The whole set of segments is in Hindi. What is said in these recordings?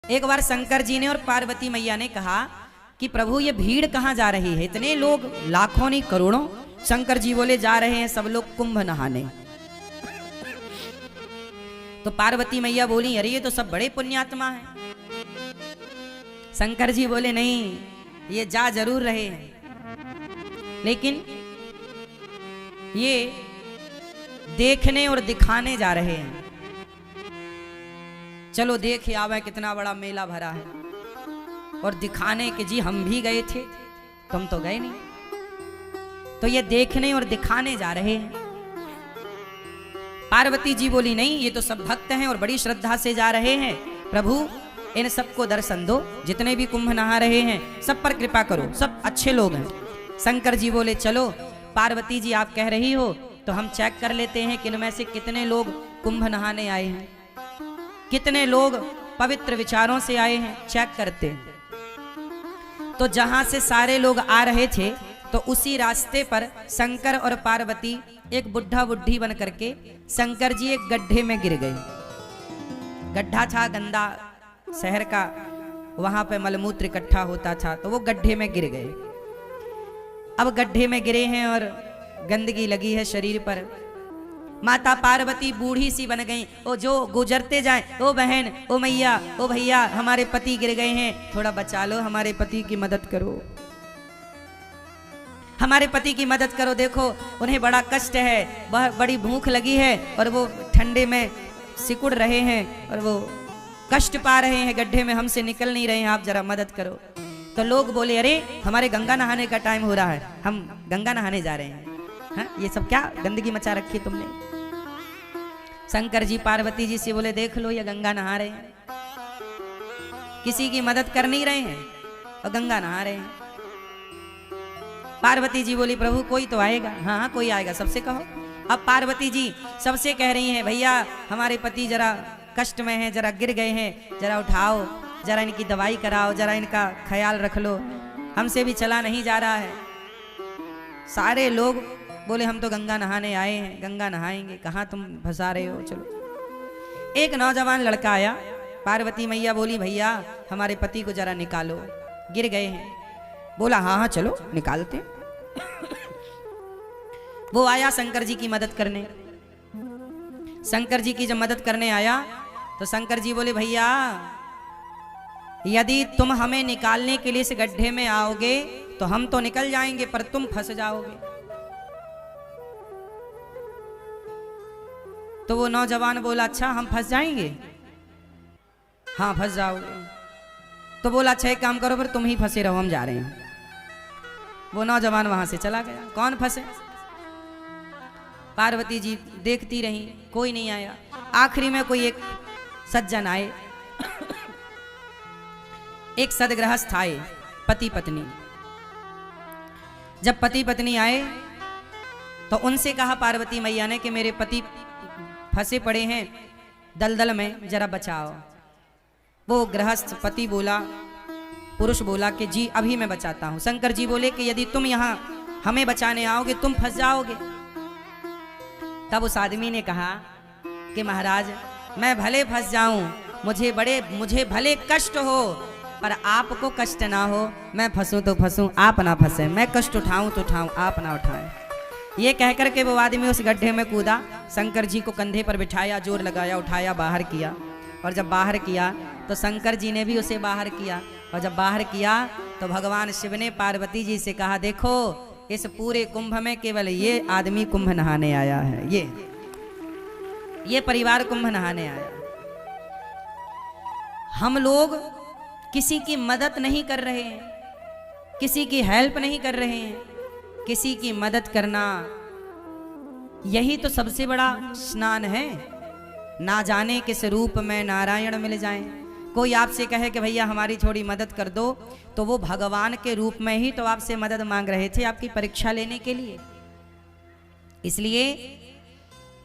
एक बार शंकर जी ने और पार्वती मैया ने कहा कि प्रभु ये भीड़ कहाँ जा रही है, इतने लोग लाखों नहीं करोड़ों। शंकर जी बोले जा रहे हैं सब लोग कुंभ नहाने। तो पार्वती मैया बोली अरे ये तो सब बड़े पुण्यात्मा हैं। शंकर जी बोले नहीं, ये जा जरूर रहे हैं, लेकिन ये देखने और दिखाने जा रहे हैं। चलो देख आवे कितना बड़ा मेला भरा है, और दिखाने के जी हम भी गए थे, तुम तो गए नहीं। तो ये देखने और दिखाने जा रहे हैं। पार्वती जी बोली नहीं, ये तो सब भक्त हैं और बड़ी श्रद्धा से जा रहे हैं। प्रभु इन सबको दर्शन दो, जितने भी कुंभ नहा रहे हैं सब पर कृपा करो, सब अच्छे लोग हैं। शंकर जी बोले चलो पार्वती जी आप कह रही हो तो हम चेक कर लेते हैं कि इनमें से कितने लोग कुंभ नहाने आए हैं, कितने लोग पवित्र विचारों से आए हैं, चेक करते हैं। तो जहां से सारे लोग आ रहे थे तो उसी रास्ते पर शंकर और पार्वती एक बुढ़ा बुढ़ी बन करके शंकर जी एक गड्ढे में गिर गए। गड्ढा था गंदा शहर का, वहां पे मलमूत्र इकट्ठा होता था, तो वो गड्ढे में गिर गए। अब गड्ढे में गिरे हैं और गंदगी लगी है शरीर पर। माता पार्वती बूढ़ी सी बन गई, ओ जो गुजरते जाएं, ओ बहन, ओ मैया, ओ भैया हमारे पति गिर गए हैं, थोड़ा बचा लो, हमारे पति की मदद करो, हमारे पति की मदद करो, देखो उन्हें बड़ा कष्ट है, बड़ी भूख लगी है और वो ठंडे में सिकुड़ रहे हैं और वो कष्ट पा रहे हैं, गड्ढे में हमसे निकल नहीं रहे हैं, आप जरा मदद करो। तो लोग बोले अरे हमारे गंगा नहाने का टाइम हो रहा है, हम गंगा नहाने जा रहे हैं। हाँ, ये सब क्या गंदगी मचा रखी तुमने। शंकर जी पार्वती जी से बोले देख लो ये गंगा नहा रहे हैं, किसी की मदद कर नहीं रहे हैं और गंगा नहा रहे हैं। पार्वती जी बोली प्रभु कोई तो आएगा। हाँ हाँ कोई आएगा, सबसे कहो। अब पार्वती जी सबसे कह रही हैं भैया हमारे पति जरा कष्ट में हैं, जरा गिर गए हैं, जरा उठाओ, जरा इनकी दवाई कराओ, जरा इनका ख्याल रख लो, हमसे भी चला नहीं जा रहा है। सारे लोग बोले हम तो गंगा नहाने आए हैं, गंगा नहाएंगे, कहाँ तुम फंसा रहे हो, चलो। एक नौजवान लड़का आया, पार्वती मैया बोली भैया हमारे पति को जरा निकालो, गिर गए हैं। बोला हाँ हाँ चलो निकालते। वो आया शंकर जी की मदद करने। शंकर जी की जब मदद करने आया तो शंकर जी बोले भैया यदि तुम हमें निकालने के लिए इस गड्ढे में आओगे तो हम तो निकल जाएंगे, पर तुम फंस जाओगे। तो वो नौजवान बोला अच्छा हम फंस जाएंगे? हाँ फंस जाओगे। तो बोला अच्छा एक काम करो फिर तुम ही फंसे रहो, हम जा रहे हैं। वो नौजवान वहां से चला गया। कौन फंसे? पार्वती जी देखती रही, कोई नहीं आया। आखिरी में कोई एक सज्जन आए, एक सदगृहस्थ आए, पति पत्नी। जब पति पत्नी आए तो उनसे कहा पार्वती मैया ने कि मेरे पति फंसे पड़े हैं दलदल में, जरा बचाओ। वो गृहस्थ पति बोला, पुरुष बोला कि जी अभी मैं बचाता हूं। शंकर जी बोले कि यदि तुम यहां हमें बचाने आओगे तुम फंस जाओगे। तब उस आदमी ने कहा कि महाराज मैं भले फंस जाऊं, मुझे भले कष्ट हो, पर आपको कष्ट ना हो। मैं फंसूं तो फंसूं, आप ना फंसे, मैं कष्ट उठाऊं तो उठाऊं, आप ना उठाएं। ये कहकर के वो आदमी उस गड्ढे में कूदा, शंकर जी को कंधे पर बिठाया, जोर लगाया, उठाया, बाहर किया। और जब बाहर किया तो शंकर जी ने भी उसे बाहर किया। और जब बाहर किया तो भगवान शिव ने पार्वती जी से कहा देखो इस पूरे कुंभ में केवल ये आदमी कुंभ नहाने आया है, ये परिवार कुंभ नहाने आया। हम लोग किसी की मदद नहीं कर रहे हैं, किसी की हेल्प नहीं कर रहे हैं। किसी की मदद करना यही तो सबसे बड़ा स्नान है। ना जाने किस रूप में नारायण मिल जाएं। कोई आपसे कहे कि भैया हमारी थोड़ी मदद कर दो, तो वो भगवान के रूप में ही तो आपसे मदद मांग रहे थे, आपकी परीक्षा लेने के लिए। इसलिए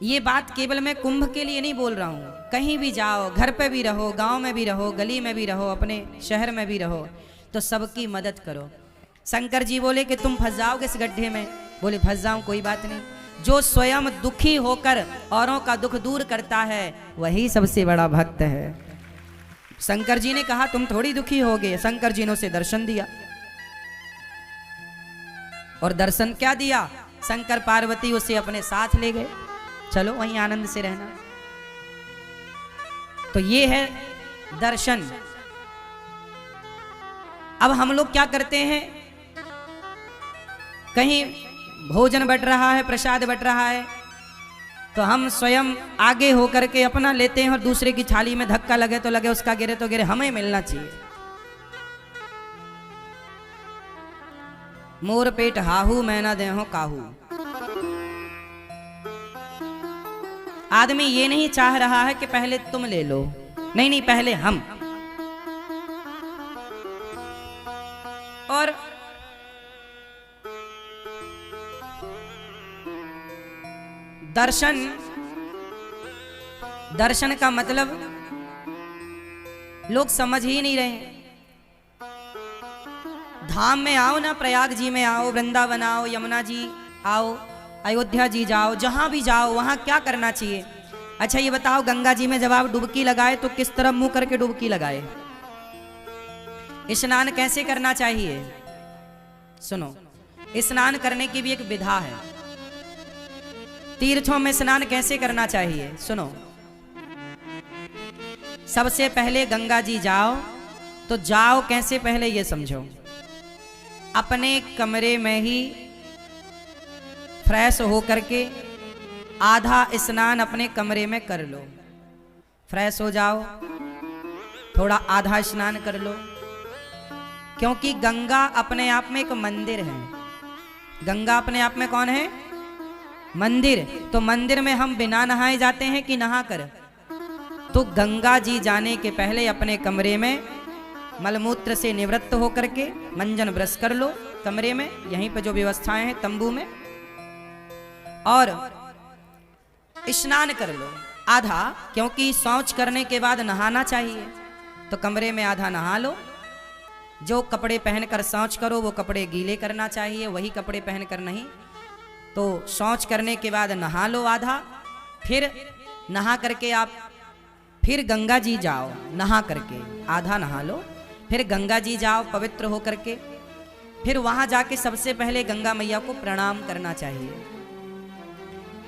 ये बात केवल मैं कुंभ के लिए नहीं बोल रहा हूँ, कहीं भी जाओ, घर पे भी रहो, गांव में भी रहो, गली में भी रहो, अपने शहर में भी रहो, तो सबकी मदद करो। शंकर जी बोले कि तुम फंस जाओगे इस गड्ढे में। बोले फंस जाऊं कोई बात नहीं, जो स्वयं दुखी होकर औरों का दुख दूर करता है वही सबसे बड़ा भक्त है। शंकर जी ने कहा तुम थोड़ी दुखी हो गए। शंकर जी ने उसे दर्शन दिया, और दर्शन क्या दिया, शंकर पार्वती उसे अपने साथ ले गए, चलो वहीं आनंद से रहना। तो ये है दर्शन। अब हम लोग क्या करते हैं, कहीं भोजन बट रहा है, प्रसाद बट रहा है, तो हम स्वयं आगे होकर के अपना लेते हैं और दूसरे की थाली में धक्का लगे तो लगे, उसका गिरे तो गिरे, हमें मिलना चाहिए। मोर पेट हाहू मैं ना देहो काहू। आदमी ये नहीं चाह रहा है कि पहले तुम ले लो, नहीं नहीं, पहले हम। और दर्शन, दर्शन का मतलब लोग समझ ही नहीं रहे। धाम में आओ ना, प्रयाग जी में आओ, वृंदावन आओ, यमुना जी आओ, अयोध्या जी जाओ, जहां भी जाओ वहां क्या करना चाहिए। अच्छा ये बताओ, गंगा जी में जब आप डुबकी लगाए तो किस तरफ मुंह करके डुबकी लगाए? स्नान कैसे करना चाहिए? सुनो, स्नान करने की भी एक विधा है। तीर्थों में स्नान कैसे करना चाहिए? सुनो, सबसे पहले गंगा जी जाओ तो जाओ कैसे, पहले ये समझो। अपने कमरे में ही फ्रेश हो करके आधा स्नान अपने कमरे में कर लो। फ्रेश हो जाओ, थोड़ा आधा स्नान कर लो, क्योंकि गंगा अपने आप में एक मंदिर है। गंगा अपने आप में कौन है? मंदिर। तो मंदिर में हम बिना नहाए जाते हैं कि नहा कर? तो गंगा जी जाने के पहले अपने कमरे में मलमूत्र से निवृत्त होकर के मंजन ब्रश कर लो कमरे में, यहीं पर जो व्यवस्थाएं हैं तंबू में, और स्नान कर लो आधा, क्योंकि शौच करने के बाद नहाना चाहिए। तो कमरे में आधा नहा लो। जो कपड़े पहनकर शौच करो वो कपड़े गीले करना चाहिए, वही कपड़े पहनकर नहीं। तो शौच करने के बाद नहा लो आधा, फिर नहा करके आप फिर गंगा जी जाओ, नहा करके आधा नहा लो, फिर गंगा जी जाओ पवित्र हो करके, फिर वहां जाके सबसे पहले गंगा मैया को प्रणाम करना चाहिए।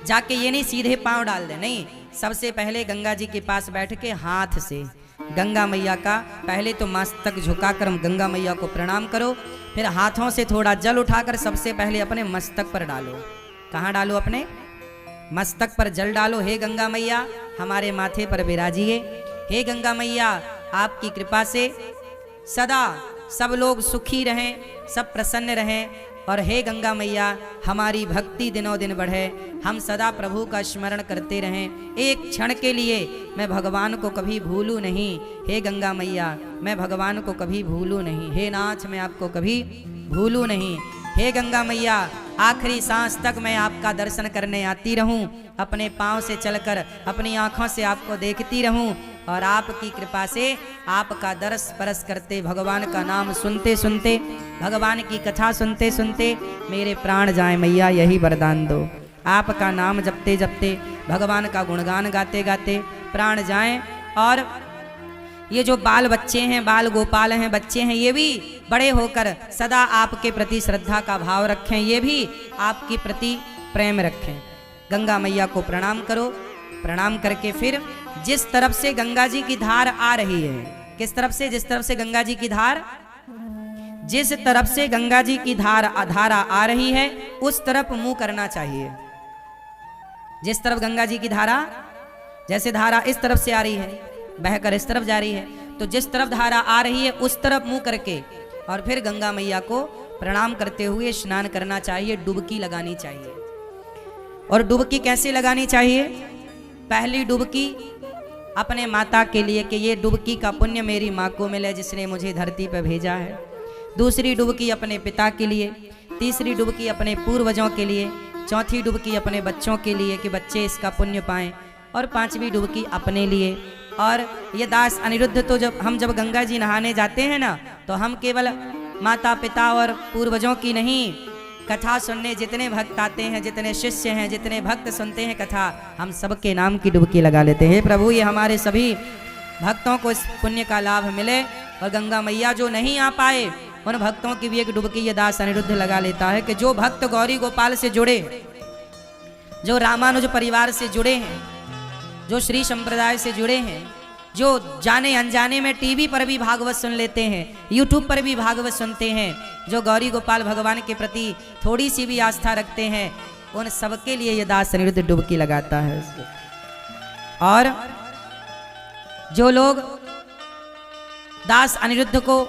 जाके ये नहीं सीधे पांव डाल दे, नहीं, सबसे पहले गंगा जी के पास बैठ के हाथ से गंगा मैया का पहले तो मस्तक झुकाकर गंगा मैया को प्रणाम करो, फिर हाथों से थोड़ा जल उठाकर सबसे पहले अपने मस्तक पर डालो। कहाँ डालो? अपने मस्तक पर जल डालो। हे गंगा मैया हमारे माथे पर विराजिए। हे गंगा मैया आपकी कृपा से सदा सब लोग सुखी रहें, सब प्रसन्न रहें, और हे गंगा मैया हमारी भक्ति दिनों दिन बढ़े, हम सदा प्रभु का स्मरण करते रहें। एक क्षण के लिए मैं भगवान को कभी भूलूं नहीं। हे गंगा मैया मैं भगवान को कभी भूलूं नहीं। हे नाथ मैं आपको कभी भूलूं नहीं। हे गंगा मैया आखिरी सांस तक मैं आपका दर्शन करने आती रहूं, अपने पांव से चलकर अपनी आंखों से आपको देखती रहूं, और आपकी कृपा से आपका दर्श परस करते, भगवान का नाम सुनते सुनते, भगवान की कथा सुनते सुनते मेरे प्राण जाए मैया, यही वरदान दो। आपका नाम जपते जपते, भगवान का गुणगान गाते गाते प्राण जाएं। और ये जो बाल बच्चे हैं, बाल गोपाल हैं, बच्चे हैं, ये भी बड़े होकर सदा आपके प्रति श्रद्धा का भाव रखें, ये भी आपके प्रति प्रेम रखें। गंगा मैया को प्रणाम करो। प्रणाम करके फिर जिस तरफ से गंगा जी की धार आ रही है, किस तरफ से? जिस तरफ से गंगा जी की धार, जिस तरफ से गंगा जी की धारा आ रही है उस तरफ मुंह करना चाहिए। जिस तरफ गंगा जी की धारा, जैसे धारा इस तरफ से आ रही है, बहकर इस तरफ जा रही है, तो जिस तरफ धारा आ रही है उस तरफ मुंह करके और फिर गंगा मैया को प्रणाम करते हुए स्नान करना चाहिए, डुबकी लगानी चाहिए। और डुबकी कैसे लगानी चाहिए? पहली डुबकी अपने माता के लिए कि ये डुबकी का पुण्य मेरी माँ को मिले जिसने मुझे धरती पर भेजा है। दूसरी डुबकी अपने पिता के लिए, तीसरी डुबकी अपने पूर्वजों के लिए, चौथी डुबकी अपने बच्चों के लिए कि बच्चे इसका पुण्य पाएं, और पांचवी डुबकी अपने लिए। और ये दास अनिरुद्ध, तो जब गंगा जी नहाने जाते हैं ना, तो हम केवल माता पिता और पूर्वजों की नहीं, कथा सुनने जितने भक्त आते हैं, जितने शिष्य हैं, जितने भक्त सुनते हैं कथा, हम सबके नाम की डुबकी लगा लेते हैं। प्रभु ये हमारे सभी भक्तों को इस पुण्य का लाभ मिले। और गंगा मैया जो नहीं आ पाए उन भक्तों की भी एक डुबकी ये दास अनिरुद्ध लगा लेता है कि जो भक्त गौरी गोपाल से जुड़े, जो रामानुज परिवार से जुड़े हैं, जो श्री संप्रदाय से जुड़े हैं, जो जाने अनजाने में टीवी पर भी भागवत सुन लेते हैं, यूट्यूब पर भी भागवत सुनते हैं, जो गौरी गोपाल भगवान के प्रति थोड़ी सी भी आस्था रखते हैं, उन सबके लिए ये दास अनिरुद्ध डुबकी लगाता है। और जो लोग दास अनिरुद्ध को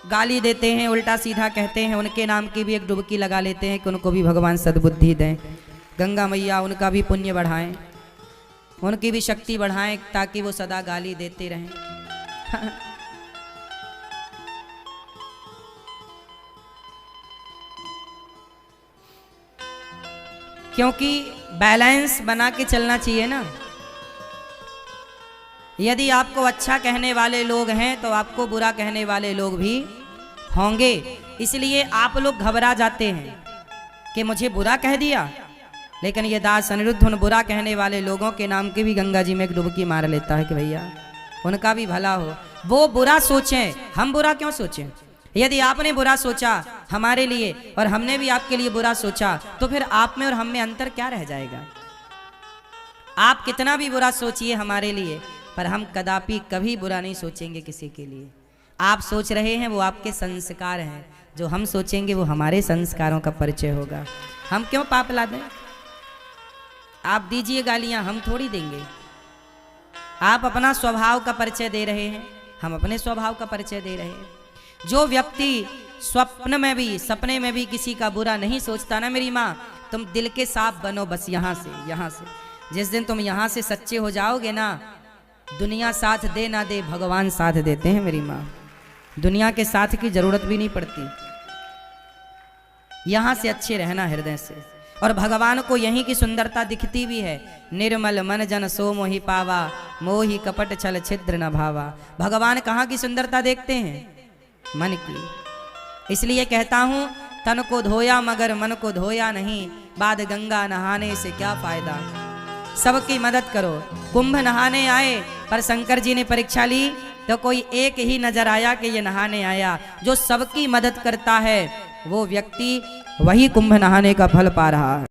गाली देते हैं, उल्टा सीधा कहते हैं, उनके नाम की भी एक डुबकी लगा लेते हैं कि उनको भी भगवान सद्बुद्धि दें। गंगा मैया उनका भी पुण्य बढ़ाएं, उनकी भी शक्ति बढ़ाएं ताकि वो सदा गाली देते रहें। क्योंकि बैलेंस बना के चलना चाहिए ना। यदि आपको अच्छा कहने वाले लोग हैं तो आपको बुरा कहने वाले लोग भी होंगे। इसलिए आप लोग घबरा जाते हैं कि मुझे बुरा कह दिया, लेकिन ये दास अनिरुद्ध उन बुरा कहने वाले लोगों के नाम की भी गंगा जी में एक डुबकी मार लेता है कि भैया उनका भी भला हो। वो बुरा सोचें, हम बुरा क्यों सोचें? यदि आपने बुरा सोचा हमारे लिए और हमने भी आपके लिए बुरा सोचा तो फिर आप में और हम में अंतर क्या रह जाएगा? आप कितना भी बुरा सोचिए हमारे लिए, पर हम कदापि कभी बुरा नहीं सोचेंगे किसी के लिए। आप सोच रहे हैं वो आपके संस्कार हैं, जो हम सोचेंगे वो हमारे संस्कारों का परिचय होगा। हम क्यों पाप ला दें? आप दीजिए गालियां, हम थोड़ी देंगे। आप अपना स्वभाव का परिचय दे रहे हैं, हम अपने स्वभाव का परिचय दे रहे हैं। जो व्यक्ति स्वप्न में भी सपने में भी किसी का बुरा नहीं सोचता ना मेरी माँ, तुम दिल के साफ बनो बस यहाँ से। जिस दिन तुम यहाँ से सच्चे हो जाओगे ना, दुनिया साथ दे ना दे भगवान साथ देते हैं मेरी माँ। दुनिया के साथ की जरूरत भी नहीं पड़ती, यहाँ से अच्छे रहना हृदय से। और भगवान को यहीं की सुंदरता दिखती भी है। निर्मल मन जन सो मोहि पावा, मोहि कपट छल छिद्र न भावा। भगवान कहाँ की सुंदरता देखते हैं? मन की। इसलिए कहता हूं तन को धोया मगर मन को धोया नहीं, बाद गंगा नहाने से क्या फायदा। सबकी मदद करो। कुंभ नहाने आए पर शंकर जी ने परीक्षा ली तो कोई एक ही नजर आया कि ये नहाने आया। जो सबकी मदद करता है वो व्यक्ति वही कुंभ नहाने का फल पा रहा है।